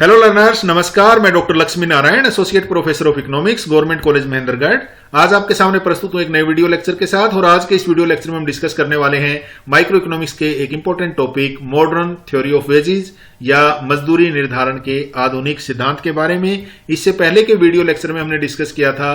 Hello learners, नमस्कार। मैं doctor Lakshmi Narayan, associate professor of economics, government college Mahendragarh. आज आपके सामने प्रस्तुत हूं एक नए वीडियो लेक्चर के साथ। और आज के इस वीडियो लेक्चर में हम डिस्कस करने वाले हैं माइक्रो इकोनॉमिक्स के एक important topic modern theory of wages या मजदूरी निर्धारण के आधुनिक सिद्धांत के बारे में। इससे पहले के वीडियो लेक्चर में हमने डिस्कस किया था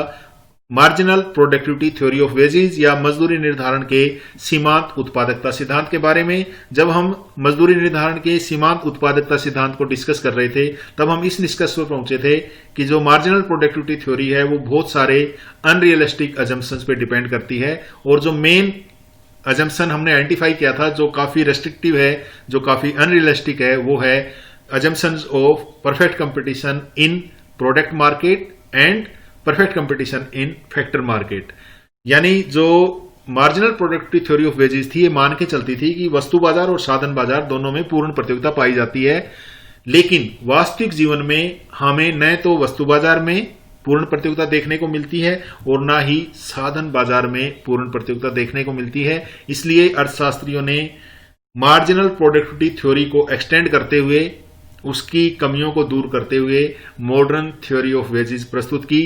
marginal productivity theory of wages या मजदूरी निर्धारण के सीमांत उत्पादकता सिद्धांत के बारे में। जब हम मजदूरी निर्धारण के सीमांत उत्पादकता सिद्धांत को डिस्कस कर रहे थे तब हम इस निष्कर्ष पर पहुंचे थे कि जो मार्जिनल प्रोडक्टिविटी थ्योरी है वो बहुत सारे अनरियलिस्टिक अजम्पशंस पे डिपेंड करती है। और जो मेन अजम्पशन हमने आइडेंटिफाई किया था जो काफी रेस्ट्रिक्टिव है, जो काफी अनरियलिस्टिक है, वो है assumptions of perfect competition in product market and perfect competition in factor market. यानी जो marginal productivity theory of wages थी, ये मान के चलती थी कि वस्तु बाजार और साधन बाजार दोनों में पूर्ण प्रतियोगिता पाई जाती है, लेकिन वास्तविक जीवन में हमें न तो वस्तु बाजार में पूर्ण प्रतियोगिता देखने को मिलती है और ना ही साधन बाजार में पूर्ण प्रतियोगिता देखने को मिलती है। इसलिए अर्थशास्त्रियों ने मार्जिनल प्रोडक्टिविटी थ्योरी को एक्सटेंड करते हुए, उसकी कमियों को दूर करते हुए मॉडर्न थ्योरी ऑफ वेजेस प्रस्तुत की।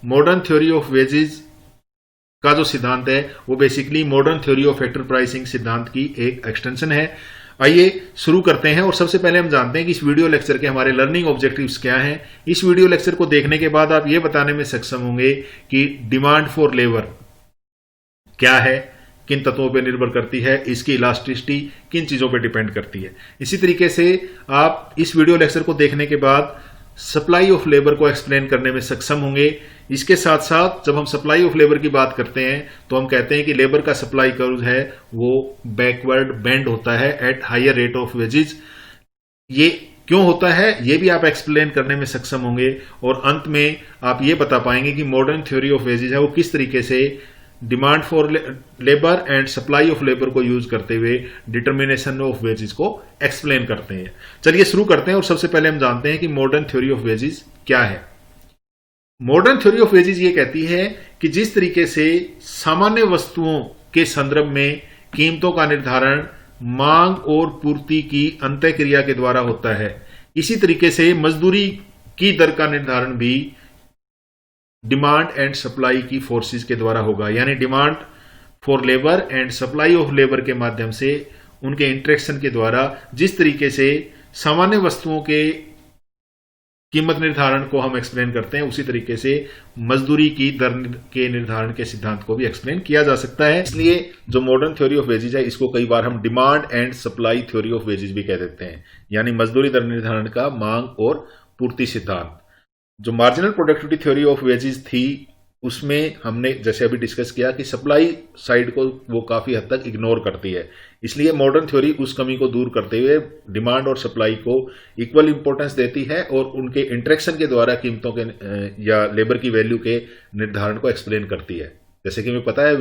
मॉडर्न थ्योरी ऑफ वेजेस का जो सिद्धांत है वो basically modern theory of factor pricing सिद्धांत की एक एक्सटेंशन है। आइए शुरू करते हैं। और सबसे पहले हम जानते हैं कि इस वीडियो लेक्चर के हमारे लर्निंग ऑब्जेक्टिव्स क्या हैं। इस वीडियो लेक्चर को देखने के बाद आप ये बताने में सक्षम होंगे कि डिमांड फॉर लेबर क्या है, किन तत्वों पर निर्भर करती है, इसकी इलास्टिसिटी किन चीजों पर डिपेंड करती है। इसी तरीके से आप इस वीडियो लेक्चर को देखने के बाद सप्लाई ऑफ लेबर को एक्सप्लेन करने में सक्षम होंगे। इसके साथ साथ जब हम सप्लाई ऑफ लेबर की बात करते हैं तो हम कहते हैं कि लेबर का सप्लाई कर्व है वो बैकवर्ड बेंड होता है at higher rate of wages. ये क्यों होता है ये भी आप एक्सप्लेन करने में सक्षम होंगे। और अंत में आप ये बता पाएंगे कि मॉडर्न थ्योरी ऑफ वेजेस है वो किस तरीके से demand for labour and supply of labour को यूज करते हुए डिटर्मिनेशन ऑफ वेजेस को एक्सप्लेन करते हैं। चलिए शुरू करते हैं। और सबसे पहले हम जानते हैं कि मॉडर्न थ्योरी ऑफ वेजेस क्या है। मॉडर्न थ्योरी ऑफ वेजेस ये कहती है कि जिस तरीके से सामान्य वस्तुओं के संदर्भ में कीमतों का निर्धारण मांग और पूर्ति की अंतःक्रिया के द्वारा होता है, इसी तरीके से मजदूरी की दर का निर्धारण भी डिमांड एंड सप्लाई की फोर्सेस के द्वारा होगा। यानी demand for labour and supply of labour के माध्यम से उनके इंटरेक्शन के द्वारा जिस तरीके से सामान्य वस्तुओं के कीमत निर्धारण को हम एक्सप्लेन करते हैं, उसी तरीके से मजदूरी की दर के निर्धारण के सिद्धांत को भी एक्सप्लेन किया जा सकता है। इसलिए जो मॉडर्न थ्योरी ऑफ वेजेस है इसको कई बार हम demand and supply theory of wages भी कह देते हैं, यानी मजदूरी दर निर्धारण का मांग और पूर्ति सिद्धांत। जो marginal productivity theory of wages थी उसमें हमने जैसे अभी डिस्कस किया कि सप्लाई साइड को वो काफी हद तक इग्नोर करती है। इसलिए मॉडर्न थ्योरी उस कमी को दूर करते हुए डिमांड और सप्लाई को इक्वल इंपॉर्टेंस देती है और उनके इंटरेक्शन के द्वारा कीमतों के या लेबर की वैल्यू के निर्धारण को एक्सप्लेन करती है। जैसे कि हमें पता है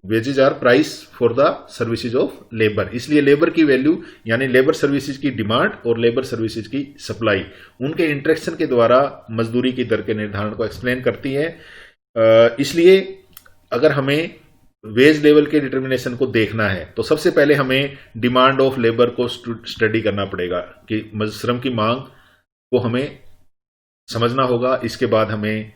wages are price for the services of labour. इसलिए लेबर की वैल्यू यानी लेबर सर्विसेज की डिमांड और लेबर सर्विसेज की सप्लाई उनके इंटरेक्शन के द्वारा मजदूरी की दर के निर्धारण को एक्सप्लेन करती है। इसलिए अगर हमें वेज लेवल के डिटर्मिनेशन को देखना है तो सबसे पहले हमें डिमांड ऑफ लेबर को स्टडी करना पड़ेगा कि श्रम की मांग को हमें समझना होगा। इसके बाद हमें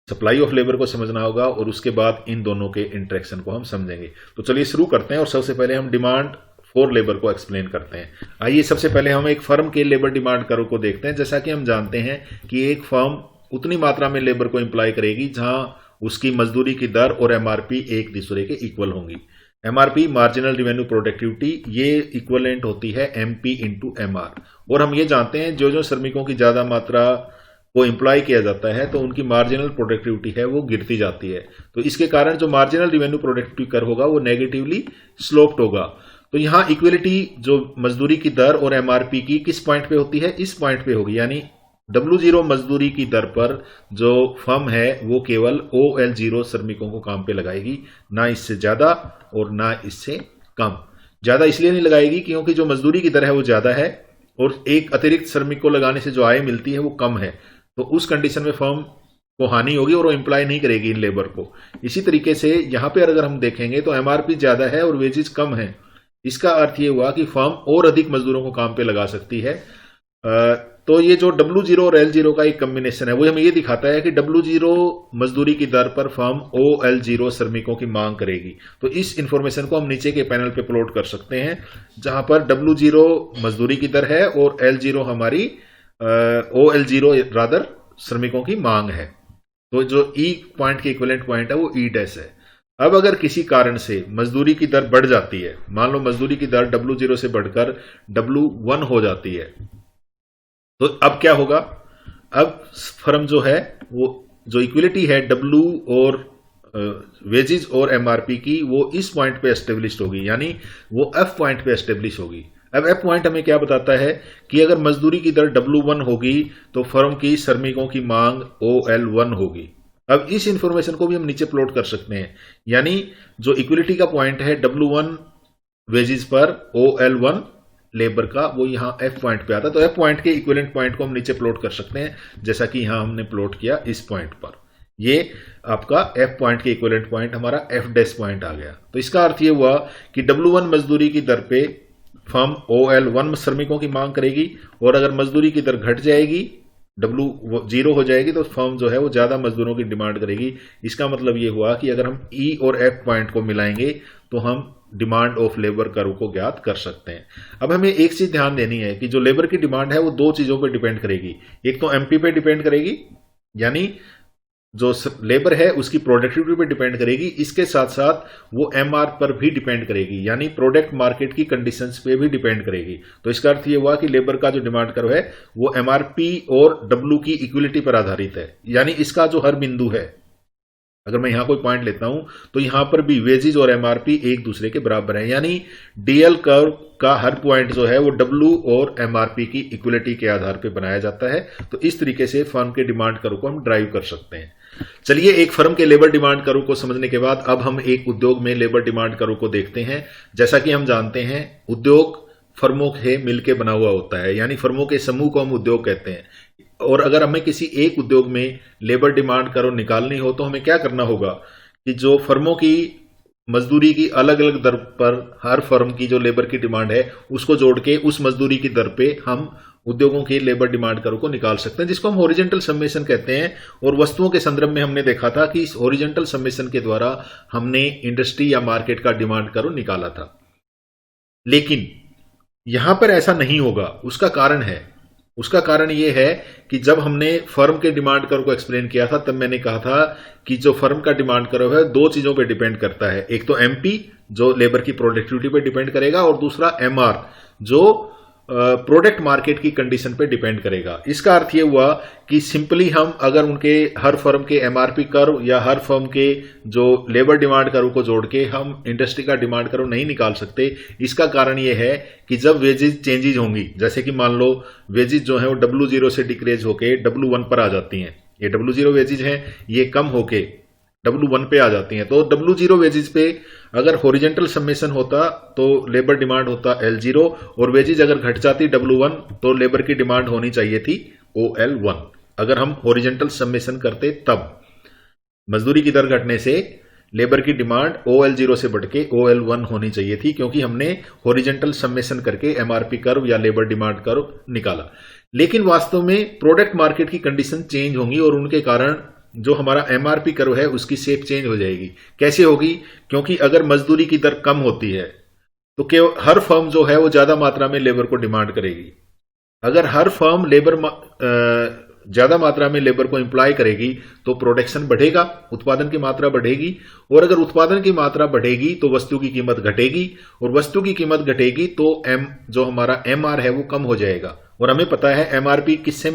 सप्लाई ऑफ लेबर को समझना होगा और उसके बाद इन दोनों के इंटरेक्शन को हम समझेंगे। तो चलिए शुरू करते हैं और सबसे पहले हम डिमांड फॉर लेबर को एक्सप्लेन करते हैं। आइए सबसे पहले हम एक फर्म के लेबर डिमांड कर्व को देखते हैं। जैसा कि हम जानते हैं कि एक फर्म उतनी मात्रा में लेबर को एम्प्लॉय करेगी जहां उसकी मजदूरी की दर और एमआरपी एक दूसरे के इक्वल होंगी। एमआरपी मार्जिनल रिवेन्यू प्रोडक्टिविटी ये इक्वलेंट होती है एमपी इंटू एमआर। और हम ये जानते हैं जो श्रमिकों की ज्यादा मात्रा को एम्प्लॉय किया जाता है तो उनकी मार्जिनल प्रोडक्टिविटी है वो गिरती जाती है। तो इसके कारण जो मार्जिनल रिवेन्यू प्रोडक्टिविटी कर्व होगा वो नेगेटिवली स्लोप्ड होगा। तो यहां इक्वलिटी जो मजदूरी की दर और एमआरपी की किस पॉइंट पे होती है, इस पॉइंट पे होगी। यानी W0 मजदूरी की दर पर जो फर्म है वो केवल OL0 श्रमिकों को काम पे लगाएगी, ना इससे ज्यादा और ना इससे कम। ज्यादा इसलिए नहीं लगाएगी क्योंकि जो मजदूरी की दर है वो ज्यादा है और एक अतिरिक्त श्रमिक को लगाने से जो आय मिलती है वो कम है। तो उस कंडीशन में फर्म को हानि होगी और वो एम्प्लॉय नहीं करेगी इन लेबर को। इसी तरीके से यहां पे अगर हम देखेंगे तो एमआरपी ज्यादा है और वेजेस कम है। इसका अर्थ ये हुआ कि फर्म और अधिक मजदूरों को काम पे लगा सकती है। तो ये जो W0 और L0 का एक कॉम्बिनेशन है वो हमें ये दिखाता है कि W0 मजदूरी की दर पर फर्म OL0 श्रमिकों की मांग करेगी। तो इस इंफॉर्मेशन को हम नीचे के पैनल पे प्लॉट कर सकते हैं, जहां पर W0 मजदूरी की दर है और L0 हमारी OL0 रादर श्रमिकों की मांग है। तो जो E पॉइंट के इक्विवेलेंट पॉइंट है वो E डैश है। अब अगर किसी कारण से मजदूरी की दर बढ़ जाती है, मान लो मजदूरी की दर W0 से बढ़कर W1 हो जाती है, तो अब क्या होगा? अब फर्म जो है वो जो इक्विलिटी है W और वेजेज और MRP की वो इस पॉइंट पे एस्टेब्लिश होगी, यानी वो F पॉइंट पे एस्टेब्लिश होगी। अब F पॉइंट हमें क्या बताता है कि अगर मजदूरी की दर W1 होगी तो फर्म की श्रमिकों की मांग OL1 होगी। अब इस इंफॉर्मेशन को भी हम नीचे प्लॉट कर सकते हैं, यानी जो इक्विलिटी का पॉइंट है W1 वेजेज पर OL1 लेबर का, वो यहां F पॉइंट पे आता है। तो F पॉइंट के इक्विवेलेंट पॉइंट को हम नीचे प्लॉट कर सकते हैं, जैसा कि यहां हमने प्लॉट किया इस पॉइंट पर। ये आपका F पॉइंट के इक्विवेलेंट पॉइंट हमारा F डैश पॉइंट आ गया। तो इसका अर्थ ये हुआ कि W1 मजदूरी की दर पे फर्म OL1 श्रमिकों की मांग करेगी, और अगर मजदूरी की दर घट जाएगी, W0 हो जाएगी, तो फर्म जो है वो ज्यादा मजदूरों की डिमांड करेगी। इसका मतलब ये हुआ कि अगर हम E और F पॉइंट को मिलाएंगे तो हम डिमांड ऑफ लेबर कर्व को ज्ञात कर सकते हैं। अब हमें एक चीज ध्यान देनी है कि जो लेबर की डिमांड है वो दो चीजों पर डिपेंड करेगी। एक तो MP पे डिपेंड करेगी, यानी जो लेबर है उसकी प्रोडक्टिविटी पे डिपेंड करेगी, इसके साथ साथ वो MR पर भी डिपेंड करेगी, यानी प्रोडक्ट मार्केट की कंडीशंस पे भी डिपेंड करेगी। तो इसका अर्थ ये हुआ कि लेबर का जो डिमांड कर्व है वो MRP और W की इक्विलिटी पर आधारित है, यानी इसका जो हर बिंदु है, अगर मैं यहां कोई पॉइंट लेता हूं तो यहां पर भी वेजेज और MRP एक दूसरे के बराबर है, यानी DL कर्व का हर पॉइंट जो है वो W और MRP की इक्विलिटी के आधार पर बनाया जाता है। तो इस तरीके से फर्म के डिमांड कर्व को हम ड्राइव कर सकते हैं। चलिए, एक फर्म के लेबर डिमांड कर्व को समझने के बाद अब हम एक उद्योग में लेबर डिमांड कर्व को देखते हैं। जैसा कि हम जानते हैं, उद्योग फर्मों के मिलकर बना हुआ होता है, यानी फर्मों के समूह को हम उद्योग कहते हैं। और अगर हमें किसी एक उद्योग में लेबर डिमांड कर्व निकालनी हो तो हमें क्या करना होगा कि जो फर्मों की मजदूरी की अलग अलग दर पर हर फर्म की जो लेबर की डिमांड है उसको जोड़ के उस मजदूरी की दर पे हम उद्योगों की लेबर डिमांड कर्व को निकाल सकते हैं, जिसको हम हॉरिजॉन्टल समेशन कहते हैं। और वस्तुओं के संदर्भ में हमने देखा था कि इस हॉरिजॉन्टल समेशन के द्वारा हमने इंडस्ट्री या मार्केट का डिमांड कर्व निकाला था। लेकिन यहां पर ऐसा नहीं होगा। उसका कारण यह है कि जब हमने फर्म के डिमांड कर्व को एक्सप्लेन किया था तब मैंने कहा था कि जो फर्म का डिमांड कर्व है दो चीजों पे डिपेंड करता है। एक तो MP जो लेबर की प्रोडक्टिविटी पे डिपेंड करेगा, और दूसरा MR जो प्रोडक्ट मार्केट की कंडीशन पे डिपेंड करेगा। इसका अर्थ ये हुआ कि सिंपली हम अगर उनके हर फर्म के MRP कर्व या हर फर्म के जो लेबर डिमांड कर्व को जोड़ के हम इंडस्ट्री का डिमांड कर्व नहीं निकाल सकते। इसका कारण ये है कि जब वेजेज चेंजेज होंगी, जैसे कि मान लो वेजेज जो है वो W0 से डिक्रीज होके W1 पर आ जाती हैं, ये W0 वेजेज हैं, ये कम होके W1 पे आ जाती हैं। तो W0 वेजेज पे अगर हॉरिजॉन्टल समेशन होता तो लेबर डिमांड होता L0, और वेजेज अगर घट जाती W1 तो लेबर की डिमांड होनी चाहिए थी OL1। अगर हम हॉरिजॉन्टल समेशन करते तब मजदूरी की दर घटने से लेबर की डिमांड OL0 से बढ़ के OL1 होनी चाहिए थी, क्योंकि हमने हॉरिजॉन्टल समेशन करके MRP कर्व या लेबर डिमांड कर्व निकाला। लेकिन वास्तव में प्रोडक्ट मार्केट की कंडीशन चेंज होंगी और उनके कारण जो हमारा MRP कर्व है उसकी शेप चेंज हो जाएगी। कैसे होगी? क्योंकि अगर मजदूरी की दर कम होती है तो केवल हर फर्म जो है वो ज्यादा मात्रा में लेबर को डिमांड करेगी। अगर हर फर्म ज्यादा मात्रा में लेबर को एम्प्लॉय करेगी तो प्रोडक्शन बढ़ेगा, उत्पादन की मात्रा बढ़ेगी, और अगर उत्पादन की मात्रा बढ़ेगी तो वस्तु की कीमत घटेगी, और वस्तु की कीमत घटेगी तो जो हमारा MR है वो कम हो जाएगा। और हमें पता है MRP किससे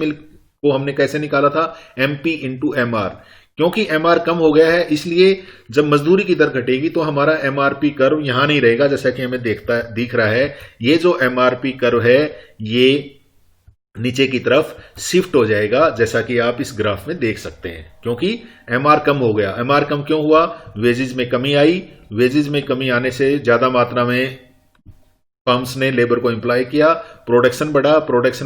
को हमने कैसे निकाला था? MP into MR। क्योंकि MR कम हो गया है, इसलिए जब मजदूरी की दर घटेगी तो हमारा MRP कर्व यहां नहीं रहेगा, जैसा कि हमें दिख रहा है। ये जो MRP कर्व है ये नीचे की तरफ शिफ्ट हो जाएगा, जैसा कि आप इस ग्राफ में देख सकते हैं, क्योंकि MR कम हो गया। MR कम क्यों हुआ? वेजेज में कमी आई। वेजेज में कमी आने से ज्यादा मात्रा में फर्म्स ने लेबर को एम्प्लॉय किया, प्रोडक्शन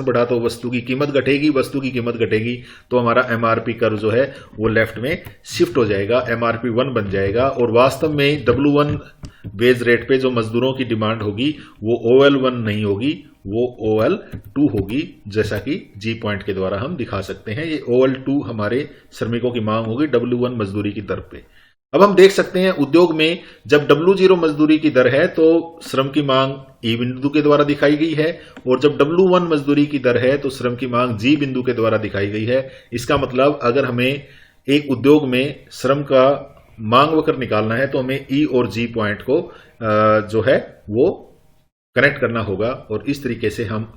बढ़ा तो वस्तु की कीमत घटेगी, तो हमारा MRP कर्व जो है वो लेफ्ट में शिफ्ट हो जाएगा, MRP1 बन जाएगा। और वास्तव में W1 वेज रेट पे जो मजदूरों की डिमांड होगी वो OL1 नहीं होगी, वो OL2 होगी, जैसा कि जी पॉइंट के द्वारा हम दिखा सकते हैं। ये OL2 हमारे श्रमिकों की मांग होगी W1 मजदूरी की दर पे। अब हम देख सकते हैं उद्योग में जब W0 मजदूरी की दर है तो श्रम की मांग E बिंदु के द्वारा दिखाई गई है, और जब W1 मजदूरी की दर है तो श्रम की मांग G बिंदु के द्वारा दिखाई गई है। इसका मतलब अगर हमें एक उद्योग में श्रम का मांग वक्र निकालना है तो हमें E और G पॉइंट को जो है वो कनेक्ट करना होगा, और इस तरीके से हम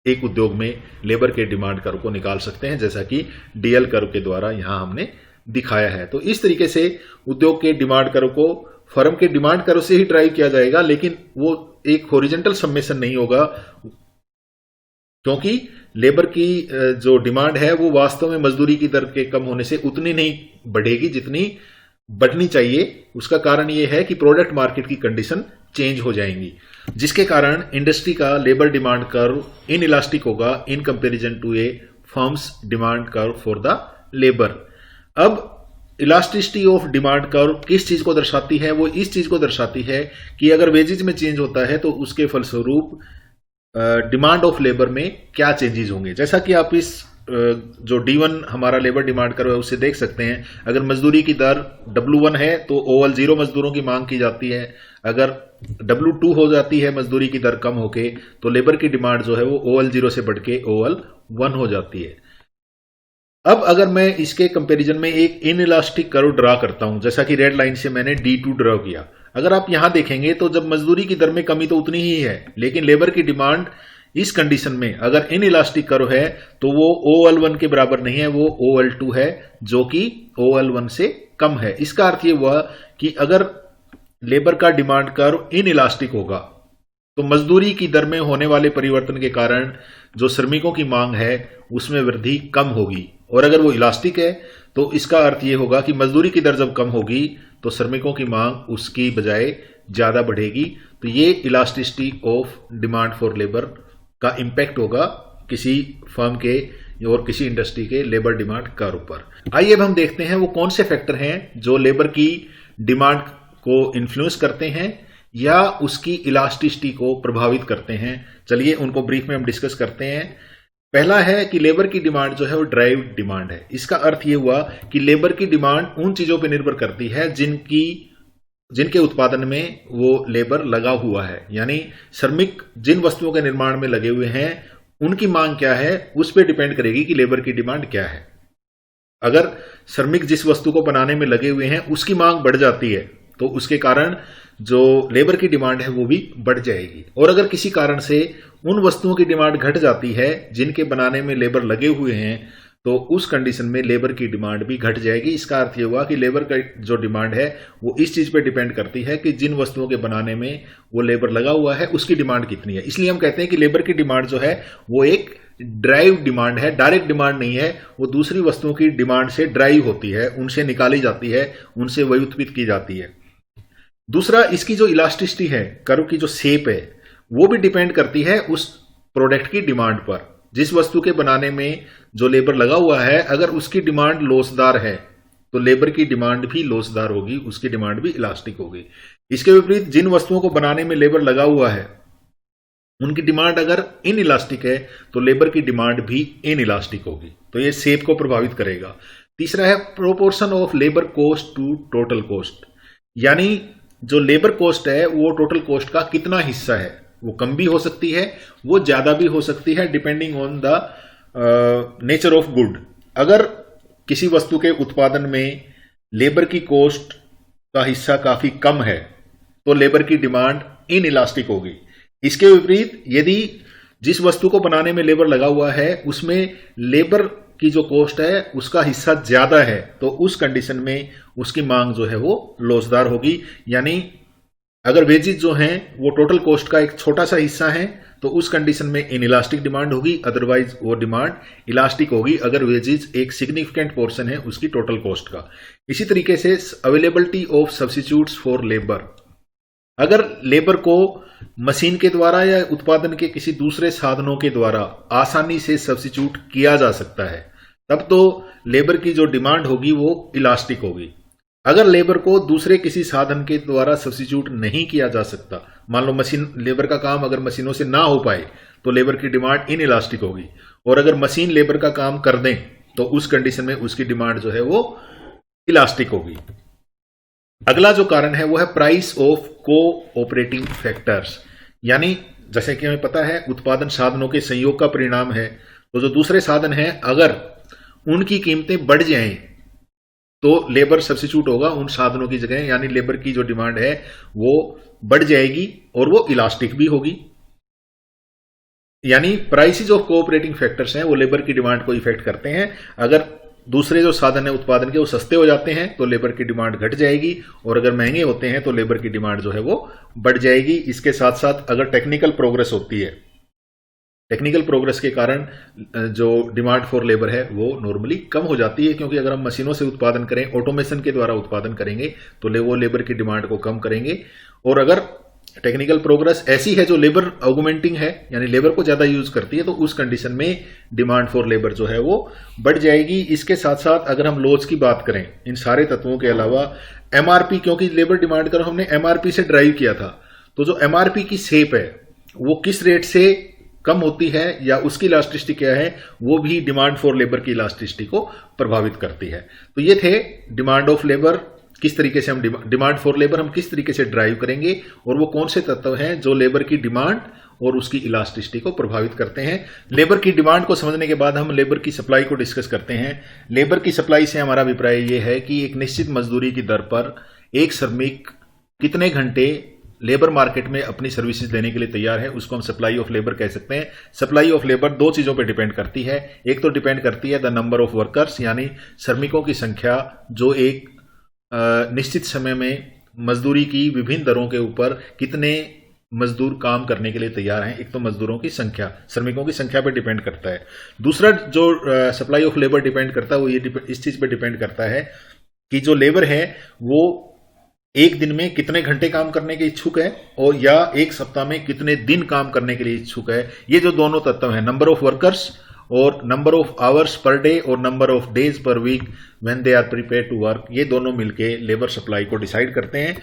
एक उद्योग में लेबर के डिमांड कर्व को निकाल सकते हैं, जैसा कि DL कर्व के द्वारा यहां हमने दिखाया है। तो इस तरीके से उद्योग के डिमांड कर्व को फर्म के डिमांड कर्व से ही ड्राइव किया जाएगा, लेकिन वो एक हॉरिजॉन्टल समेशन नहीं होगा, क्योंकि लेबर की जो डिमांड है वो वास्तव में मजदूरी की दर के कम होने से उतनी नहीं बढ़ेगी जितनी बढ़नी चाहिए। उसका कारण यह है कि प्रोडक्ट मार्केट की कंडीशन चेंज हो जाएंगी, जिसके कारण इंडस्ट्री का लेबर डिमांड कर्व इनइलास्टिक होगा in comparison to a firm's demand curve for the labour. अब इलास्टिसिटी ऑफ डिमांड कर्व किस चीज को दर्शाती है? वो इस चीज को दर्शाती है कि अगर वेजेज में चेंज होता है तो उसके फलस्वरूप डिमांड ऑफ लेबर में क्या चेंजेस होंगे। जैसा कि आप इस जो D1 हमारा लेबर डिमांड कर्व है उससे देख सकते हैं, अगर मजदूरी की दर W1 है तो OL0 मजदूरों की मांग की जाती है, अगर W2 हो जाती है मजदूरी की दर कम होके तो लेबर की डिमांड जो है वो OL0 से बढ़ के OL1 हो जाती है। अब अगर मैं इसके कंपैरिजन में एक इनइलास्टिक कर्व ड्रा करता हूं, जैसा कि रेड लाइन से मैंने D2 ड्रा किया, अगर आप यहां देखेंगे तो जब मजदूरी की दर में कमी तो उतनी ही है, लेकिन लेबर की डिमांड इस कंडीशन में अगर इनइलास्टिक कर्व है तो वो OL1 के बराबर नहीं है, वो OL2 है जो कि OL1 से कम है। इसका अर्थ ये हुआ कि अगर लेबर का डिमांड कर्व इनइलास्टिक होगा तो मजदूरी की दर में होने वाले परिवर्तन के कारण जो श्रमिकों की मांग है उसमें वृद्धि कम होगी, और अगर वो इलास्टिक है तो इसका अर्थ ये होगा कि मजदूरी की दर जब कम होगी तो श्रमिकों की मांग उसकी बजाय ज्यादा बढ़ेगी। तो ये elasticity of demand for labour का इंपैक्ट होगा किसी फर्म के और किसी इंडस्ट्री के लेबर डिमांड कर्व पर। आइए अब हम देखते हैं वो कौन से फैक्टर हैं जो लेबर की डिमांड को इन्फ्लुएंस करते हैं या उसकी इलास्टिसिटी को प्रभावित करते हैं। चलिए उनको ब्रीफ में हम डिस्कस करते हैं। पहला है कि लेबर की डिमांड जो है वो ड्राइव डिमांड है। इसका अर्थ ये हुआ कि लेबर की डिमांड उन चीजों पर निर्भर करती है जिनके उत्पादन में वो लेबर लगा हुआ है, यानी श्रमिक जिन वस्तुओं के निर्माण में लगे हुए हैं उनकी मांग क्या है उस पर डिपेंड करेगी कि लेबर की डिमांड क्या है। अगर श्रमिक जिस वस्तु को बनाने में लगे हुए हैं उसकी मांग बढ़ जाती है तो उसके कारण जो लेबर की डिमांड है वो भी बढ़ जाएगी, और अगर किसी कारण से उन वस्तुओं की डिमांड घट जाती है जिनके बनाने में लेबर लगे हुए हैं तो उस कंडीशन में लेबर की डिमांड भी घट जाएगी। इसका अर्थ ये हुआ कि लेबर का जो डिमांड है वो इस चीज पे डिपेंड करती है कि जिन वस्तुओं के बनाने में वो लेबर लगा हुआ है उसकी डिमांड कितनी है। इसलिए हम कहते हैं कि लेबर की डिमांड जो है वो एक ड्राइव डिमांड है, डायरेक्ट डिमांड नहीं है, वो दूसरी वस्तुओं की डिमांड से ड्राइव होती है, उनसे निकाली जाती है, उनसे व्युत्पन्न की जाती है। दूसरा, इसकी जो इलास्टिसिटी है, कर्व की जो शेप है, वो भी डिपेंड करती है उस प्रोडक्ट की डिमांड पर। जिस वस्तु के बनाने में जो लेबर लगा हुआ है अगर उसकी डिमांड लॉसदार है तो लेबर की डिमांड भी लॉसदार होगी, उसकी डिमांड भी इलास्टिक होगी। इसके विपरीत जिन वस्तुओं को बनाने में लेबर लगा हुआ है उनकी डिमांड अगर इनइलास्टिक है तो लेबर की डिमांड भी इनइलास्टिक होगी, तो ये शेप को प्रभावित करेगा। तीसरा है proportion of labour cost to total cost, यानी जो लेबर कॉस्ट है वो टोटल कॉस्ट का कितना हिस्सा है, वो कम भी हो सकती है, वो ज्यादा भी हो सकती है, depending on the nature of good. अगर किसी वस्तु के उत्पादन में लेबर की कॉस्ट का हिस्सा काफी कम है तो लेबर की डिमांड इनइलास्टिक होगी। इसके विपरीत यदि जिस वस्तु को बनाने में लेबर लगा हुआ है उसमें लेबर की जो कॉस्ट है उसका हिस्सा ज्यादा है तो उस कंडीशन में उसकी मांग जो है वो लॉसदार होगी। यानी अगर वेजेस जो हैं वो टोटल कॉस्ट का एक छोटा सा हिस्सा है तो उस कंडीशन में इनइलास्टिक डिमांड होगी, अदरवाइज वो डिमांड इलास्टिक होगी अगर वेजेस एक सिग्निफिकेंट पोर्शन है उसकी टोटल कॉस्ट का। इसी तरीके से availability of substitutes for labour, अगर लेबर को मशीन के द्वारा या उत्पादन के किसी दूसरे साधनों के द्वारा आसानी से सब्स्टिट्यूट किया जा सकता है तब तो लेबर की जो डिमांड होगी वो इलास्टिक होगी। अगर लेबर को दूसरे किसी साधन के द्वारा सब्स्टिट्यूट नहीं किया जा सकता, मान लो मशीन लेबर का काम अगर मशीनों से ना हो पाए तो लेबर की डिमांड इनइलास्टिक होगी, और अगर मशीन लेबर का काम कर दें तो उस कंडीशन में उसकी डिमांड जो है वो इलास्टिक होगी। अगला जो कारण है वो है प्राइस ऑफ कोऑपरेटिंग फैक्टर्स, यानी जैसे कि हमें पता है उत्पादन साधनों के संयोग का परिणाम है, तो जो दूसरे साधन है अगर उनकी कीमतें बढ़ जाएं तो लेबर सब्स्टिट्यूट होगा उन साधनों की जगह, यानी लेबर की जो डिमांड है वो बढ़ जाएगी और वो इलास्टिक भी होगी। यानी प्राइसेस ऑफ कोऑपरेटिंग फैक्टर्स हैं वो लेबर की डिमांड को इफेक्ट करते हैं। अगर दूसरे जो साधन है उत्पादन के वो सस्ते हो जाते हैं तो लेबर की डिमांड घट जाएगी, और अगर महंगे होते हैं तो लेबर की डिमांड जो है वो बढ़ जाएगी। इसके साथ साथ अगर टेक्निकल प्रोग्रेस होती है, टेक्निकल प्रोग्रेस के कारण जो डिमांड फॉर लेबर है वो नॉर्मली कम हो जाती है, क्योंकि अगर हम मशीनों से उत्पादन करें, ऑटोमेशन के द्वारा उत्पादन करेंगे तो वो लेबर की डिमांड को कम करेंगे। और अगर टेक्निकल प्रोग्रेस ऐसी है जो लेबर ऑगमेंटिंग है, यानी लेबर को ज्यादा यूज करती है, तो उस कंडीशन में डिमांड फॉर लेबर जो है वो बढ़ जाएगी। इसके साथ साथ अगर हम लॉज की बात करें, इन सारे तत्वों के अलावा एमआरपी, क्योंकि लेबर डिमांड कर हमने एमआरपी से ड्राइव किया था, तो जो एमआरपी की शेप है वो किस रेट से कम होती है या उसकी इलास्टिसिटी क्या है, वो भी डिमांड फॉर लेबर की इलास्टिसिटी को प्रभावित करती है। तो ये थे डिमांड ऑफ लेबर, किस तरीके से हम डिमांड फॉर लेबर हम किस तरीके से ड्राइव करेंगे, और वो कौन से तत्व हैं जो लेबर की डिमांड और उसकी इलास्टिसिटी को प्रभावित करते हैं। लेबर की डिमांड को समझने के बाद हम लेबर की सप्लाई को डिस्कस करते हैं। लेबर की सप्लाई से हमारा अभिप्राय यह है कि एक निश्चित मजदूरी की दर पर एक श्रमिक कितने घंटे लेबर मार्केट में अपनी सर्विसेज देने के लिए तैयार है, उसको हम सप्लाई ऑफ लेबर कह सकते हैं। सप्लाई ऑफ लेबर दो चीजों पर डिपेंड करती है। एक तो डिपेंड करती है द नंबर ऑफ वर्कर्स, यानी श्रमिकों की संख्या जो एक निश्चित समय में मजदूरी की विभिन्न दरों के ऊपर कितने मजदूर काम करने के लिए तैयार हैं। एक तो मजदूरों की संख्या, श्रमिकों की संख्या पर डिपेंड करता है। दूसरा जो सप्लाई ऑफ लेबर डिपेंड करता है वो ये इस चीज पर डिपेंड करता है कि जो लेबर है वो एक दिन में कितने घंटे काम करने के इच्छुक है, और या एक सप्ताह में कितने दिन काम करने के लिए इच्छुक है। ये जो दोनों तत्व हैं, नंबर ऑफ वर्कर्स और number of hours per day और number of days per week when they are prepare to work, ये दोनों मिलके लेबर सप्लाई को डिसाइड करते हैं।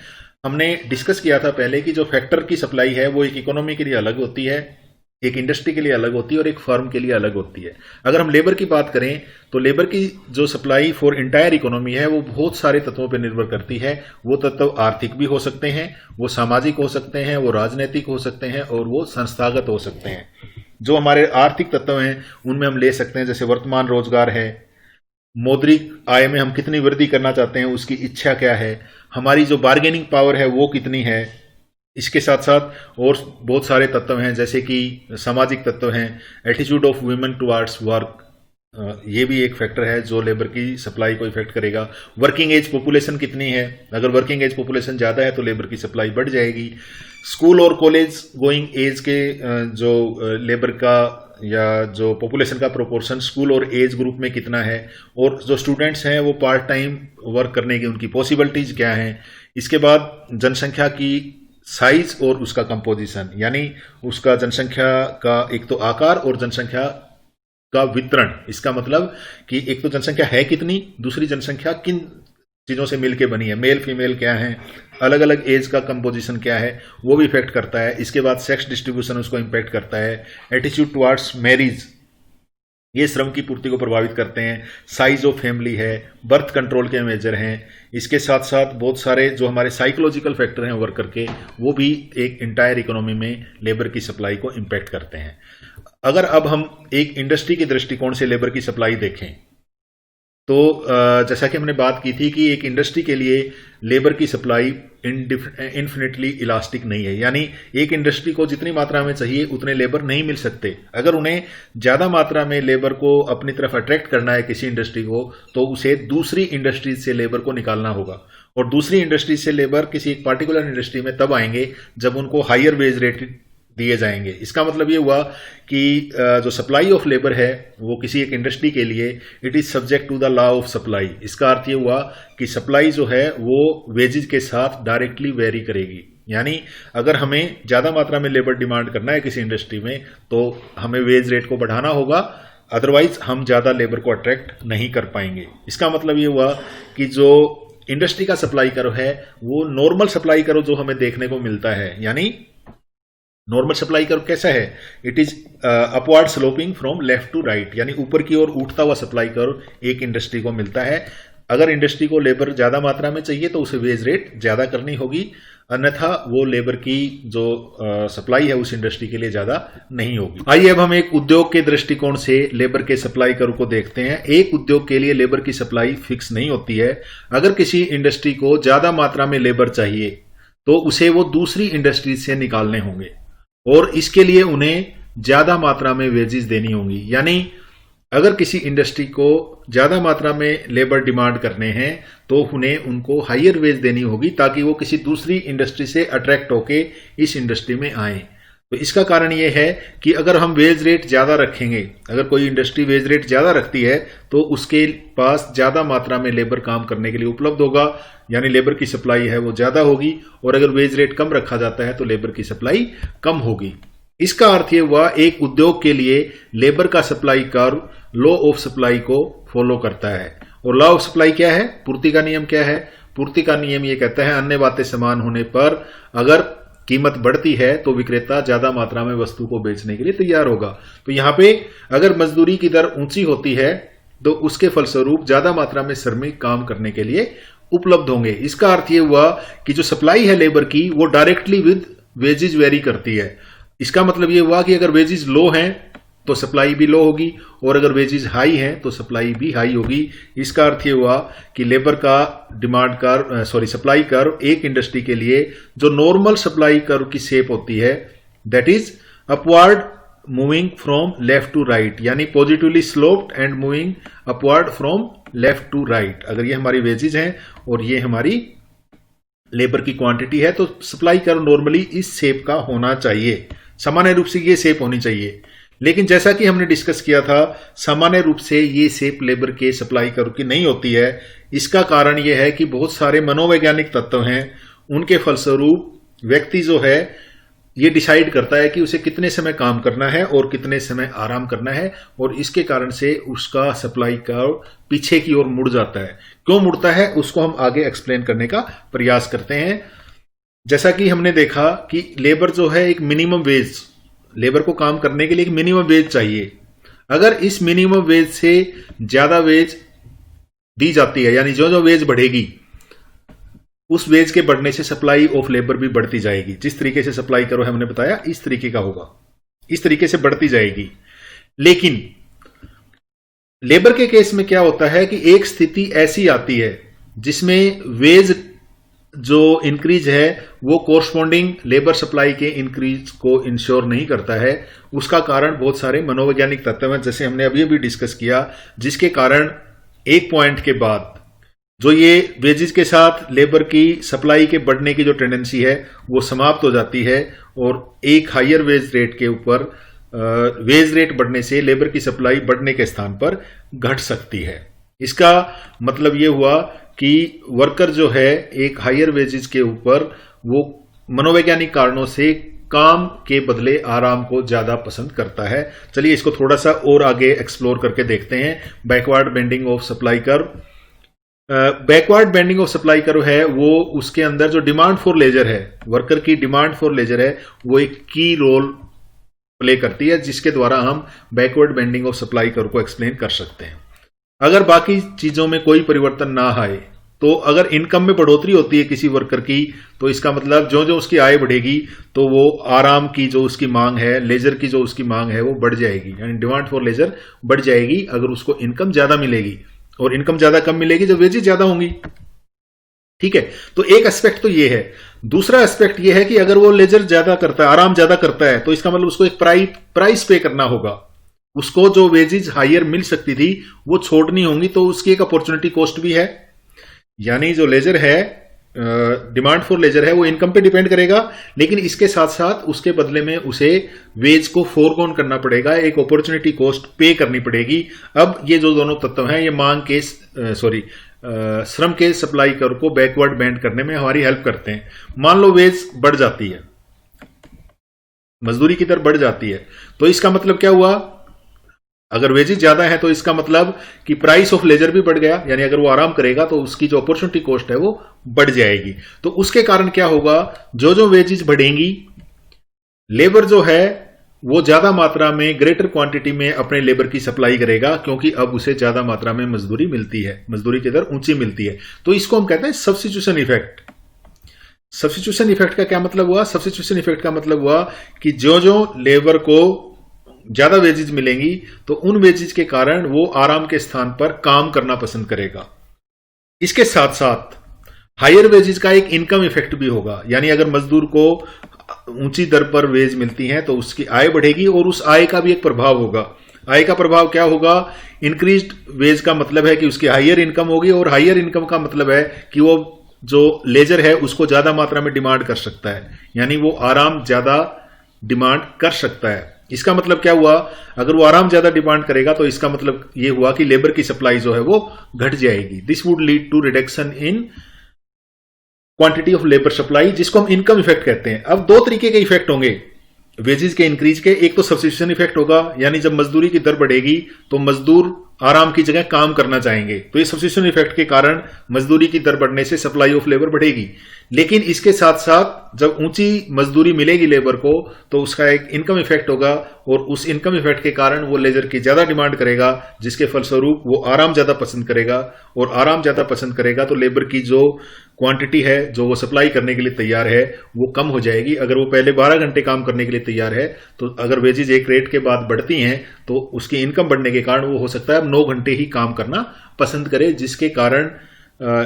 हमने डिस्कस किया था पहले कि जो फैक्टर की सप्लाई है वो एक इकोनॉमी के लिए अलग होती है, एक इंडस्ट्री के लिए अलग होती है और एक फर्म के लिए अलग होती है। अगर हम लेबर की बात करें तो लेबर की जो सप्लाई फॉर इंटायर इकोनॉमी है वो बहुत सारे तत्वों पर निर्भर करती है। वो तत्व आर्थिक भी हो सकते हैं, वो सामाजिक हो सकते हैं, वो राजनीतिक हो सकते हैं, और वो संस्थागत हो सकते हैं। जो हमारे आर्थिक तत्व हैं उनमें हम ले सकते हैं जैसे वर्तमान रोजगार है, मौद्रिक आय में हम कितनी वृद्धि करना चाहते हैं, उसकी इच्छा क्या है, हमारी जो बार्गेनिंग पावर है वो कितनी है। इसके साथ साथ और बहुत सारे तत्व हैं जैसे कि सामाजिक तत्व हैं, attitude of women towards work, ये भी एक फैक्टर है जो लेबर की सप्लाई को इफेक्ट करेगा। वर्किंग एज पॉपुलेशन कितनी है, अगर वर्किंग एज पॉपुलेशन ज्यादा है तो लेबर की सप्लाई बढ़ जाएगी। स्कूल और कॉलेज गोइंग एज के जो लेबर का या जो पॉपुलेशन का प्रोपोर्शन स्कूल और एज ग्रुप में कितना है, और जो स्टूडेंट्स हैं वो पार्ट टाइम वर्क करने की उनकी पॉसिबिलिटीज क्या हैं। इसके बाद जनसंख्या की साइज और उसका कंपोजिशन, यानी उसका जनसंख्या का एक तो आकार और जनसंख्या का वितरण। इसका मतलब कि एक तो जनसंख्या है कितनी, दूसरी जनसंख्या किन चीजों से मिलके बनी है, मेल फीमेल क्या है, अलग अलग एज का कंपोजिशन क्या है, वो भी इफेक्ट करता है। इसके बाद सेक्स डिस्ट्रीब्यूशन उसको इंपैक्ट करता है। एटीट्यूड टुवर्ड्स मैरिज, ये श्रम की पूर्ति को प्रभावित करते हैं। साइज ऑफ फैमिली है, बर्थ कंट्रोल के मेजर हैं। इसके साथ साथ बहुत सारे जो हमारे साइकोलॉजिकल फैक्टर हैं वर्कर के, वो भी एक इंटायर इकोनॉमी में लेबर की सप्लाई को इंपैक्ट करते हैं। अगर अब हम एक इंडस्ट्री के दृष्टिकोण से लेबर की सप्लाई देखें तो जैसा कि हमने बात की थी कि एक इंडस्ट्री के लिए लेबर की सप्लाई इन्फिनिटली इलास्टिक नहीं है, यानी एक इंडस्ट्री को जितनी मात्रा में चाहिए उतने लेबर नहीं मिल सकते। अगर उन्हें ज्यादा मात्रा में लेबर को अपनी तरफ अट्रैक्ट करना है किसी इंडस्ट्री को, तो उसे दूसरी इंडस्ट्रीज से लेबर को निकालना होगा, और दूसरी इंडस्ट्री से लेबर किसी एक पार्टिकुलर इंडस्ट्री में तब आएंगे जब उनको हायर वेज रेट दिए जाएंगे। इसका मतलब ये हुआ कि जो सप्लाई ऑफ लेबर है वो किसी एक इंडस्ट्री के लिए it is subject to the law of supply. इसका अर्थ ये हुआ कि सप्लाई जो है वो वेजेज के साथ डायरेक्टली वेरी करेगी, यानी अगर हमें ज्यादा मात्रा में लेबर डिमांड करना है किसी इंडस्ट्री में तो हमें वेज रेट को बढ़ाना होगा, अदरवाइज हम ज्यादा लेबर को अट्रैक्ट नहीं कर पाएंगे। इसका मतलब ये हुआ कि जो इंडस्ट्री का सप्लाई करो है वो नॉर्मल सप्लाई करो जो हमें देखने को मिलता है, यानी नॉर्मल सप्लाई कर्व कैसा है? It is upward sloping from left to right, यानी ऊपर की ओर उठता हुआ सप्लाई कर्व एक इंडस्ट्री को मिलता है। अगर इंडस्ट्री को लेबर ज्यादा मात्रा में चाहिए तो उसे वेज रेट ज्यादा करनी होगी, अन्यथा वो लेबर की जो सप्लाई है उस इंडस्ट्री के लिए ज्यादा नहीं होगी। आइए अब हम एक उद्योग के दृष्टिकोण से लेबर के सप्लाई कर्व को देखते हैं। एक उद्योग के लिए लेबर की सप्लाई फिक्स नहीं होती है। अगर किसी इंडस्ट्री को ज्यादा मात्रा में लेबर चाहिए तो उसे वो दूसरी इंडस्ट्री से निकालने होंगे और इसके लिए उन्हें ज्यादा मात्रा में वेजेस देनी होंगी। यानी अगर किसी इंडस्ट्री को ज्यादा मात्रा में लेबर डिमांड करने हैं तो उन्हें उनको हायर वेज देनी होगी ताकि वो किसी दूसरी इंडस्ट्री से अट्रैक्ट होके इस इंडस्ट्री में आए। तो इसका कारण यह है कि अगर हम वेज रेट ज्यादा रखेंगे, अगर कोई इंडस्ट्री वेज रेट ज्यादा रखती है तो उसके पास ज्यादा मात्रा में लेबर काम करने के लिए उपलब्ध होगा, यानी लेबर की सप्लाई है वो ज्यादा होगी। और अगर वेज रेट कम रखा जाता है तो लेबर की सप्लाई कम होगी। इसका अर्थ यह हुआ एक उद्योग के लिए लेबर का supply curve law of supply को फॉलो करता है। और लॉ ऑफ सप्लाई क्या है? पूर्ति का नियम क्या है? पूर्ति का नियम यह कहता है अन्य बातें समान होने पर अगर कीमत बढ़ती है तो विक्रेता ज्यादा मात्रा में वस्तु को बेचने के लिए तैयार होगा। तो यहां पे अगर मजदूरी की दर ऊंची होती है तो उसके फलस्वरूप ज्यादा मात्रा में श्रमिक काम करने के लिए उपलब्ध होंगे। इसका अर्थ यह हुआ कि जो सप्लाई है लेबर की वो डायरेक्टली विद वेजेज वेरी करती है। इसका मतलब यह हुआ कि अगर वेजेस लो हैं तो सप्लाई भी लो होगी और अगर वेजेस हाई हैं तो सप्लाई भी हाई होगी। इसका अर्थ यह हुआ कि लेबर का डिमांड कर्व सप्लाई कर्व एक इंडस्ट्री के लिए जो नॉर्मल सप्लाई कर्व की शेप होती है that is upward moving from left to right, यानी positively sloped and moving upward from left to right. अगर ये हमारी वेजेस हैं और ये हमारी लेबर की क्वांटिटी है तो सप्लाई कर्व नॉर्मली इस शेप का होना चाहिए, सामान्य रूप से ये शेप होनी चाहिए। लेकिन जैसा कि हमने डिस्कस किया था सामान्य रूप से ये शेप लेबर के सप्लाई कर्व की नहीं होती है। इसका कारण यह है कि बहुत सारे मनोवैज्ञानिक तत्व हैं, उनके फलस्वरूप व्यक्ति जो है ये डिसाइड करता है कि उसे कितने समय काम करना है और कितने समय आराम करना है, और इसके कारण से उसका सप्लाई कर्व पीछे की ओर मुड़ जाता है। क्यों मुड़ता है उसको हम आगे एक्सप्लेन करने का प्रयास करते हैं। जैसा कि हमने देखा कि लेबर जो है एक मिनिमम वेज, लेबर को काम करने के लिए एक मिनिमम वेज चाहिए। अगर इस मिनिमम वेज से ज्यादा वेज दी जाती है, यानी जो जो वेज बढ़ेगी उस वेज के बढ़ने से सप्लाई ऑफ लेबर भी बढ़ती जाएगी। जिस तरीके से सप्लाई करो हमने बताया इस तरीके का होगा, इस तरीके से बढ़ती जाएगी। लेकिन लेबर के केस में क्या होता है कि एक स्थिति ऐसी आती है जिसमें वेज जो इंक्रीज है वो कोरस्पॉन्डिंग लेबर सप्लाई के इंक्रीज को इंश्योर नहीं करता है। उसका कारण बहुत सारे मनोवैज्ञानिक तत्व हैं, जैसे हमने अभी अभी डिस्कस किया, जिसके कारण एक पॉइंट के बाद जो ये वेजेस के साथ लेबर की सप्लाई के बढ़ने की जो टेंडेंसी है वो समाप्त हो जाती है और एक हायर वेज रेट के ऊपर वेज रेट बढ़ने से लेबर की सप्लाई बढ़ने के स्थान पर घट सकती है। इसका मतलब ये हुआ कि वर्कर जो है एक हायर वेजेस के ऊपर वो मनोवैज्ञानिक कारणों से काम के बदले आराम को ज्यादा पसंद करता है। चलिए इसको थोड़ा सा और आगे एक्सप्लोर करके देखते हैं। Backward bending of supply curve, backward bending of supply curve है वो उसके अंदर जो डिमांड फॉर लेजर है, वर्कर की डिमांड फॉर लेजर है, वो एक की रोल प्ले करती है जिसके द्वारा हम backward bending of supply curve को एक्सप्लेन कर सकते हैं। अगर बाकी चीजों में कोई परिवर्तन ना आए तो अगर इनकम में बढ़ोतरी होती है किसी वर्कर की तो इसका मतलब जो जो उसकी आय बढ़ेगी तो वो आराम की जो उसकी मांग है, लेजर की जो उसकी मांग है वो बढ़ जाएगी, यानी डिमांड फॉर लेजर बढ़ जाएगी अगर उसको इनकम ज्यादा मिलेगी। और इनकम ज्यादा कम मिलेगी जब वेजेस ज्यादा होंगी। ठीक है, तो एक एस्पेक्ट तो ये है। दूसरा एस्पेक्ट ये है कि अगर वो लेजर ज्यादा करता है, आराम ज्यादा करता है, तो इसका मतलब उसको एक प्राइस पे करना होगा। उसको जो वेजेस हायर मिल सकती थी वो छोड़नी होंगी, तो उसकी एक अपॉर्चुनिटी कॉस्ट भी है। यानी जो लेजर है, डिमांड फॉर लेजर है, वो इनकम पे डिपेंड करेगा, लेकिन इसके साथ साथ उसके बदले में उसे वेज को फोरगोन करना पड़ेगा, एक अपॉर्चुनिटी कॉस्ट पे करनी पड़ेगी। अब ये जो दोनों तत्व हैं ये मांग के श्रम के सप्लाई कर्व को बैकवर्ड बेंड करने में हमारी हेल्प करते हैं। मान लो वेज बढ़ जाती है, मजदूरी की दर बढ़ जाती है, तो इसका मतलब क्या हुआ? अगर वेजेस ज्यादा है तो इसका मतलब कि प्राइस ऑफ लेजर भी बढ़ गया, यानी अगर वो आराम करेगा तो उसकी जो अपॉर्चुनिटी कॉस्ट है वो बढ़ जाएगी। तो उसके कारण क्या होगा, जो जो वेजेस बढ़ेंगी लेबर जो है वो ज्यादा मात्रा में, ग्रेटर क्वांटिटी में अपने लेबर की सप्लाई करेगा, क्योंकि अब उसे ज्यादा मात्रा में मजदूरी मिलती है, मजदूरी की दर ऊंची मिलती है। तो इसको हम कहते हैं सब्स्टिट्यूशन इफेक्ट। सब्स्टिट्यूशन इफेक्ट का क्या मतलब हुआ? सब्स्टिट्यूशन इफेक्ट का मतलब हुआ कि जो जो लेबर को ज्यादा वेजेज मिलेंगी तो उन वेजेज के कारण वो आराम के स्थान पर काम करना पसंद करेगा। इसके साथ साथ हायर वेजेज का एक इनकम इफेक्ट भी होगा, यानी अगर मजदूर को ऊंची दर पर वेज मिलती है तो उसकी आय बढ़ेगी और उस आय का भी एक प्रभाव होगा। आय का प्रभाव क्या होगा? इंक्रीज्ड वेज का मतलब है कि उसकी हायर इनकम होगी, और हायर इनकम का मतलब है कि वो जो लेजर है उसको ज्यादा मात्रा में डिमांड कर सकता है, यानी वो आराम ज्यादा डिमांड कर सकता है। इसका मतलब क्या हुआ? अगर वो आराम ज्यादा डिमांड करेगा तो इसका मतलब ये हुआ कि लेबर की सप्लाई जो है वो घट जाएगी। This would lead to reduction in quantity of labour supply, जिसको हम इनकम इफेक्ट कहते हैं। अब दो तरीके के इफेक्ट होंगे वेजेस के इंक्रीज के। एक तो सब्स्टिट्यूशन इफेक्ट होगा, यानी जब मजदूरी की दर बढ़ेगी तो मजदूर आराम की जगह काम करना चाहेंगे, तो ये सब्स्टिट्यूशन इफेक्ट के कारण मजदूरी की दर बढ़ने से सप्लाई ऑफ लेबर बढ़ेगी। लेकिन इसके साथ साथ जब ऊंची मजदूरी मिलेगी लेबर को तो उसका एक इनकम इफेक्ट होगा, और उस इनकम इफेक्ट के कारण वो लेजर की ज्यादा डिमांड करेगा, जिसके फलस्वरूप वो आराम ज्यादा पसंद करेगा, और आराम ज्यादा पसंद करेगा तो लेबर की जो क्वांटिटी है जो वो सप्लाई करने के लिए तैयार है वो कम हो जाएगी। अगर वो पहले 12 घंटे काम करने के लिए तैयार है तो अगर वेजेज एक रेट के बाद बढ़ती हैं तो उसकी इनकम बढ़ने के कारण वो हो सकता है 9 घंटे ही काम करना पसंद करे, जिसके कारण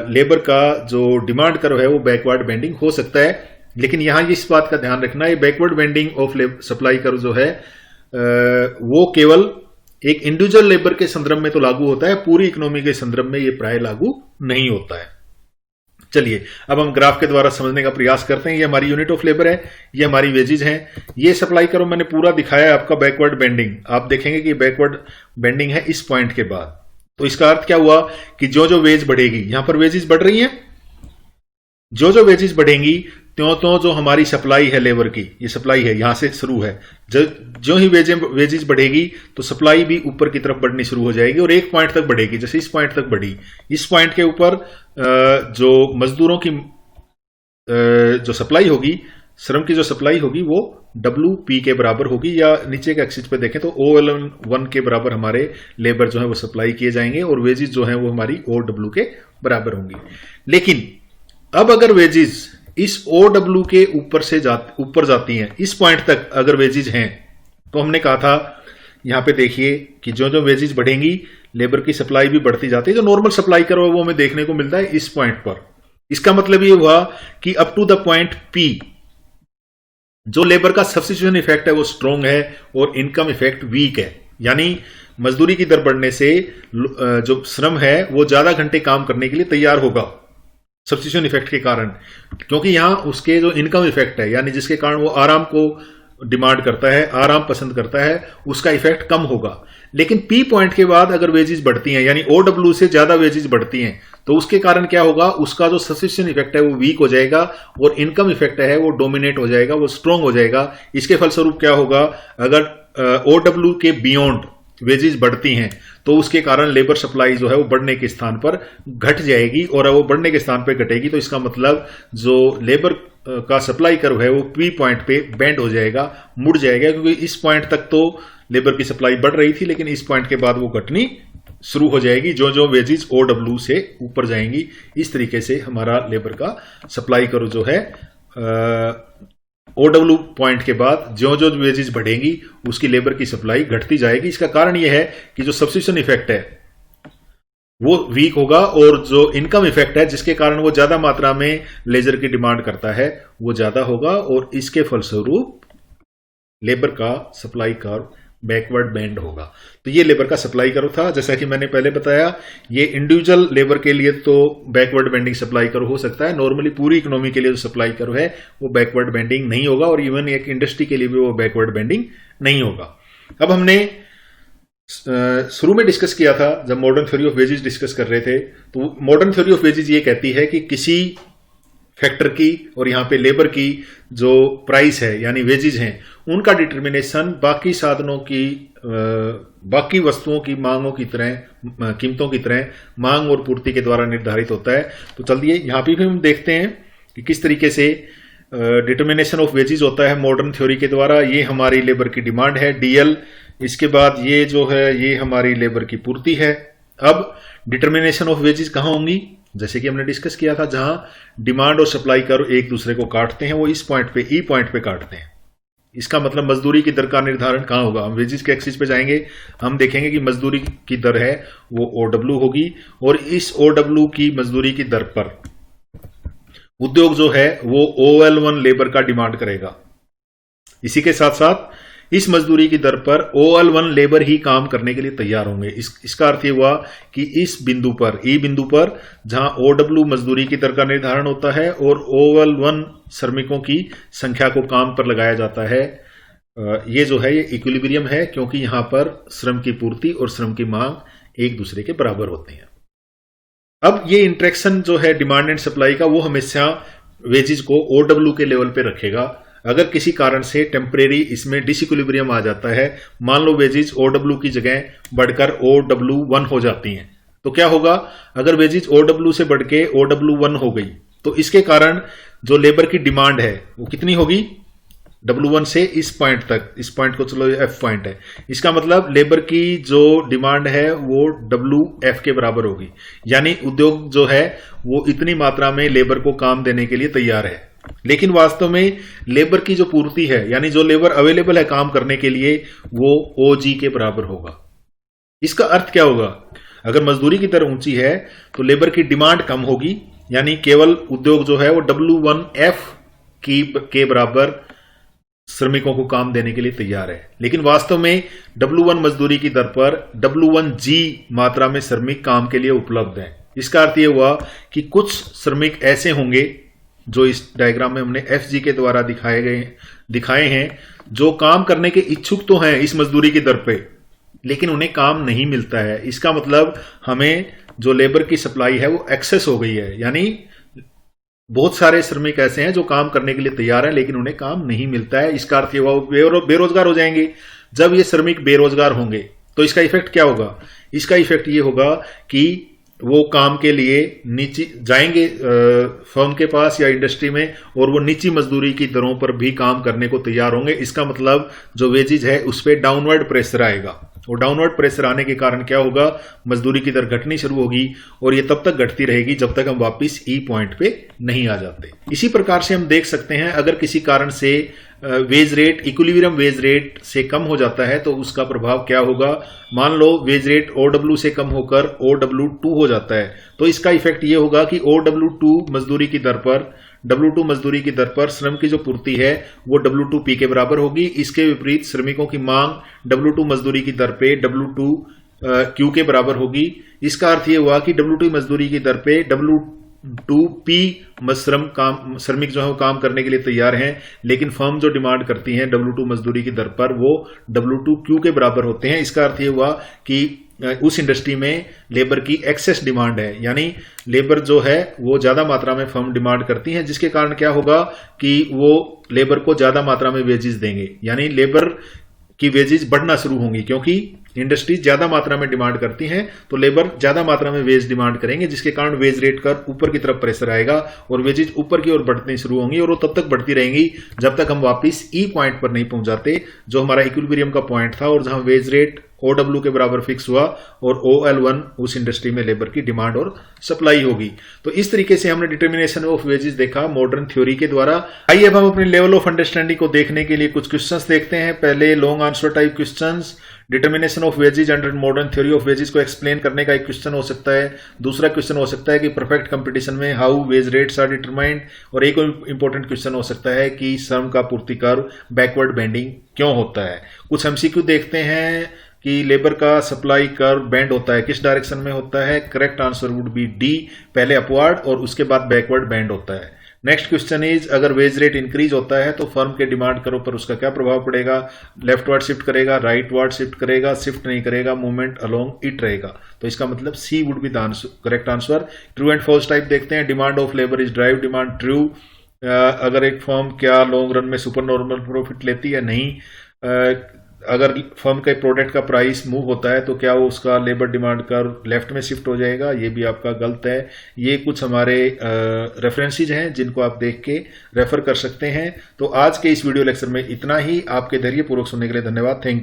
लेबर का जो डिमांड कर्व है वो बैकवर्ड बेंडिंग हो सकता है। लेकिन यहां इस बात का ध्यान रखना है, backward bending of supply curve जो है वो केवल एक इंडिविजुअल लेबर के संदर्भ में तो लागू होता है, पूरी इकोनॉमी के संदर्भ में ये प्राय लागू नहीं होता है। चलिए अब हम ग्राफ के द्वारा समझने का प्रयास करते हैं। ये हमारी यूनिट ऑफ लेबर है, ये हमारी वेजेज हैं, ये सप्लाई कर्व मैंने पूरा दिखाया है आपका बैकवर्ड बेंडिंग। आप देखेंगे कि बैकवर्ड बेंडिंग है इस पॉइंट के बाद। तो इसका अर्थ क्या हुआ कि जो जो वेज बढ़ेगी, यहां पर वेजेज बढ़ रही हैं, जो जो वेजेज बढ़ेंगी त्यों त्यों जो हमारी सप्लाई है लेबर की, ये सप्लाई है यहां से शुरू है, जो ही वेजेज बढ़ेगी तो सप्लाई भी ऊपर की तरफ बढ़नी शुरू हो जाएगी और एक पॉइंट तक बढ़ेगी। जैसे इस पॉइंट तक बढ़ी, इस पॉइंट के ऊपर जो मजदूरों की जो सप्लाई होगी, श्रम की जो सप्लाई होगी वो WP के बराबर होगी, या नीचे के एक्सिस पे देखें तो OL1 के बराबर हमारे लेबर जो है वो सप्लाई किए जाएंगे, और वेजेज जो है वो हमारी OW के बराबर होंगी। लेकिन अब अगर वेजेज इस OW के ऊपर जाती हैं, इस पॉइंट तक अगर वेजेज हैं, तो हमने कहा था यहां पे देखिए कि जो जो वेजेज बढ़ेंगी लेबर की सप्लाई भी बढ़ती जाती है। जो नॉर्मल सप्लाई कर्व है वो हमें देखने को मिलता है इस पॉइंट पर। इसका मतलब ये हुआ कि up to the point P जो लेबर का सब्स्टिट्यूशन इफेक्ट है वो स्ट्रॉन्ग है और इनकम इफेक्ट वीक है, यानी मजदूरी की दर बढ़ने से जो श्रम है वो ज्यादा घंटे काम करने के लिए तैयार होगा सब्स्टिट्यूशन इफेक्ट के कारण, क्योंकि यहां उसके जो इनकम इफेक्ट है, यानी जिसके कारण वो आराम को डिमांड करता है, आराम पसंद करता है, उसका इफेक्ट कम होगा। लेकिन P पॉइंट के बाद अगर वेजेज बढ़ती हैं, यानी OW से ज्यादा वेजेज बढ़ती हैं, तो उसके कारण क्या होगा, उसका जो सब्स्टिट्यूशन इफेक्ट है वो वीक हो जाएगा और इनकम इफेक्ट है वो डोमिनेट हो जाएगा, वो स्ट्रॉन्ग हो जाएगा। इसके फलस्वरूप क्या होगा, अगर OW के बियॉन्ड वेजेज बढ़ती हैं तो उसके कारण लेबर सप्लाई जो है वो बढ़ने के स्थान पर घट जाएगी, और वो बढ़ने के स्थान पर घटेगी तो इसका मतलब जो लेबर का सप्लाई कर्व है वो P पॉइंट पे बेंड हो जाएगा, मुड़ जाएगा, क्योंकि इस पॉइंट तक तो लेबर की सप्लाई बढ़ रही थी, लेकिन इस पॉइंट के बाद वो घटनी शुरू हो जाएगी जो जो वेजेज OW से ऊपर जाएंगी। इस तरीके से हमारा लेबर का सप्लाई कर्व जो है OW पॉइंट के बाद जो जो वेजेज बढ़ेंगी उसकी लेबर की सप्लाई घटती जाएगी। इसका कारण यह है कि जो सब्स्टिट्यूशन इफेक्ट है वो वीक होगा, और जो इनकम इफेक्ट है जिसके कारण वो ज्यादा मात्रा में लेजर की डिमांड करता है वो ज्यादा होगा, और इसके फलस्वरूप लेबर का सप्लाई कर्व बैकवर्ड बेंड होगा। तो ये लेबर का सप्लाई कर्व था। जैसा कि मैंने पहले बताया, ये इंडिविजुअल लेबर के लिए तो बैकवर्ड बेंडिंग सप्लाई कर्व हो सकता है, नॉर्मली पूरी इकोनॉमी के लिए जो सप्लाई कर्व है वो बैकवर्ड बेंडिंग नहीं होगा, और इवन एक इंडस्ट्री के लिए भी वो बैकवर्ड बेंडिंग नहीं होगा। अब हमने शुरू में डिस्कस किया था जब modern theory of wages discuss कर रहे थे, तो मॉडर्न थ्योरी ऑफ वेजेज ये कहती है कि किसी फैक्टर की और यहां पे लेबर की जो प्राइस है यानी वेजेज हैं उनका डिटर्मिनेशन बाकी साधनों की बाकी वस्तुओं की मांगों की तरह, कीमतों की तरह मांग और पूर्ति के द्वारा निर्धारित होता है। तो चलिए यहां पे भी हम देखते हैं कि किस तरीके से डिटर्मिनेशन ऑफ वेजेस होता है मॉडर्न थ्योरी के द्वारा। ये हमारी लेबर की डिमांड है डीएल। इसके बाद ये जो है ये हमारी लेबर की पूर्ति है। अब डिटर्मिनेशन ऑफ वेजेस कहाँ होंगी, जैसे कि हमने डिस्कस किया था, जहां डिमांड और सप्लाई कर्व एक दूसरे को काटते हैं, वो इस पॉइंट पे ई पॉइंट पे काटते हैं। इसका मतलब मजदूरी की दर का निर्धारण कहां होगा, हम वेजेस के एक्सिस पे जाएंगे, हम देखेंगे कि मजदूरी की दर है वो OW होगी, और इस OW की मजदूरी की दर पर उद्योग जो है वो OL1 लेबर का डिमांड करेगा। इसी के साथ साथ इस मजदूरी की दर पर OL1 लेबर ही काम करने के लिए तैयार होंगे। इसका अर्थ ये हुआ कि इस बिंदु पर, ई बिंदु पर, जहां OW मजदूरी की दर का निर्धारण होता है और OL1 श्रमिकों की संख्या को काम पर लगाया जाता है, ये जो है ये इक्विलिब्रियम है, क्योंकि यहां पर श्रम की पूर्ति और श्रम की मांग एक दूसरे के बराबर होती है। अब ये इंटरेक्शन जो है डिमांड एंड सप्लाई का, वो हमेशा वेजेस को OW के लेवल पे रखेगा। अगर किसी कारण से टेम्परेरी इसमें डिसइक्विलिब्रियम आ जाता है, मान लो वेजेस OW की जगह बढ़कर OW1 हो जाती हैं, तो क्या होगा, अगर वेजेस OW से बढ़ के OW1 हो गई तो इसके कारण जो लेबर की डिमांड है वो कितनी होगी, W1 से इस पॉइंट तक, इस पॉइंट को चलो F पॉइंट है, इसका मतलब लेबर की जो डिमांड है वो WF के बराबर होगी। यानी उद्योग जो है वो इतनी मात्रा में लेबर को काम देने के लिए तैयार है, लेकिन वास्तव में लेबर की जो पूर्ति है, यानी जो लेबर अवेलेबल है काम करने के लिए, वो OG के बराबर होगा। इसका अर्थ क्या होगा, अगर मजदूरी की दर ऊंची है तो लेबर की डिमांड कम होगी, यानी केवल उद्योग जो है वो W1F के बराबर श्रमिकों को काम देने के लिए तैयार है, लेकिन वास्तव में W1 मजदूरी की दर पर W1G मात्रा में श्रमिक काम के लिए उपलब्ध हैं। इसका अर्थ यह हुआ कि कुछ श्रमिक ऐसे होंगे जो इस डायग्राम में हमने FG के द्वारा दिखाए हैं, जो काम करने के इच्छुक तो हैं इस मजदूरी की दर पे, लेकिन उन्हें काम नहीं मिलता है। इसका मतलब हमें जो लेबर की सप्लाई है वो एक्सेस हो गई है, यानी बहुत सारे श्रमिक ऐसे हैं जो काम करने के लिए तैयार हैं लेकिन उन्हें काम नहीं मिलता है। इसका अर्थ ये वो बेरोजगार हो जाएंगे। जब ये श्रमिक बेरोजगार होंगे तो इसका इफेक्ट क्या होगा, इसका इफेक्ट ये होगा कि वो काम के लिए नीचे जाएंगे फर्म के पास या इंडस्ट्री में, और वो नीची मजदूरी की दरों पर भी काम करने को तैयार होंगे। इसका मतलब जो वेजेज है उस पर डाउनवर्ड प्रेशर आएगा, और डाउनवर्ड प्रेशर आने के कारण क्या होगा, मजदूरी की दर घटनी शुरू होगी, और ये तब तक घटती रहेगी जब तक हम वापस ई पॉइंट पे नहीं आ जाते। इसी प्रकार से हम देख सकते हैं, अगर किसी कारण से wage rate, equilibrium wage rate से कम हो जाता है तो उसका प्रभाव क्या होगा। मान लो वेज रेट OW से कम होकर OW2 हो जाता है, तो इसका इफेक्ट ये होगा कि OW2 मजदूरी की दर पर, W2 मजदूरी की दर पर श्रम की जो पूर्ति है वो W2P के बराबर होगी। इसके विपरीत श्रमिकों की मांग W2 मजदूरी की दर पे W2Q के बराबर होगी। इसका अर्थ ये हुआ कि W2 मजदूरी की दर पे W2P श्रमिक जो है वो काम करने के लिए तैयार हैं, लेकिन फर्म जो डिमांड करती है W2 मजदूरी की दर पर वो W2Q के बराबर होते हैं। इसका अर्थ ये हुआ कि उस इंडस्ट्री में लेबर की एक्सेस डिमांड है, यानी लेबर जो है वो ज्यादा मात्रा में फर्म डिमांड करती हैं, जिसके कारण क्या होगा कि वो लेबर को ज्यादा मात्रा में वेजेस देंगे, यानी लेबर की वेजेस बढ़ना शुरू होंगी, क्योंकि इंडस्ट्रीज ज्यादा मात्रा में डिमांड करती हैं तो लेबर ज्यादा मात्रा में वेज डिमांड करेंगे, जिसके कारण वेज रेट का ऊपर की तरफ प्रेशर आएगा और वेजेज ऊपर की ओर बढ़नी शुरू होंगी, और वो तब तक बढ़ती रहेंगी जब तक हम वापस ई पॉइंट पर नहीं पहुंच जाते, जो हमारा इक्विलिब्रियम का पॉइंट था, और जहां वेज रेट OW के बराबर फिक्स हुआ और OL1 उस इंडस्ट्री में लेबर की डिमांड और सप्लाई होगी। तो इस तरीके से हमने डिटर्मिनेशन ऑफ वेजेस देखा मॉडर्न थ्योरी के द्वारा। आइए अब हम अपने लेवल ऑफ अंडरस्टैंडिंग को देखने के लिए कुछ क्वेश्चंस देखते हैं। पहले long answer type questions, determination of wages under modern theory of wages को एक्सप्लेन करने का एक क्वेश्चन हो सकता है। दूसरा क्वेश्चन हो सकता है कि परफेक्ट कंपटीशन में how wage rates are determined, और एक इंपॉर्टेंट क्वेश्चन हो सकता है कि श्रम का पूर्ति कर्व बैकवर्ड बेंडिंग क्यों होता है। कुछ एमसीक्यू देखते हैं कि लेबर का सप्लाई कर्व बेंड होता है, किस डायरेक्शन में होता है। Correct answer would be D, पहले अपवर्ड और उसके बाद बैकवर्ड बेंड होता है। नेक्स्ट क्वेश्चन इज, अगर वेज रेट इंक्रीज होता है तो फर्म के डिमांड कर्व पर उसका क्या प्रभाव पड़ेगा। लेफ्टवर्ड शिफ्ट करेगा, राइटवर्ड शिफ्ट करेगा, शिफ्ट नहीं करेगा, मूवमेंट अलोंग इट रहेगा। तो इसका मतलब C would be the correct answer. True and false type देखते हैं। Demand of labour is drive demand, true. अगर एक फर्म क्या लॉन्ग रन में सुपर नॉर्मल प्रॉफिट लेती है, नहीं। अगर फर्म के प्रोडक्ट का प्राइस मूव होता है तो क्या वो उसका लेबर डिमांड कर्व लेफ्ट में शिफ्ट हो जाएगा, ये भी आपका गलत है। ये कुछ हमारे रेफरेंसेज हैं जिनको आप देख के रेफर कर सकते हैं। तो आज के इस वीडियो लेक्चर में इतना ही। आपके धैर्यपूर्वक सुनने के लिए धन्यवाद। Thank you.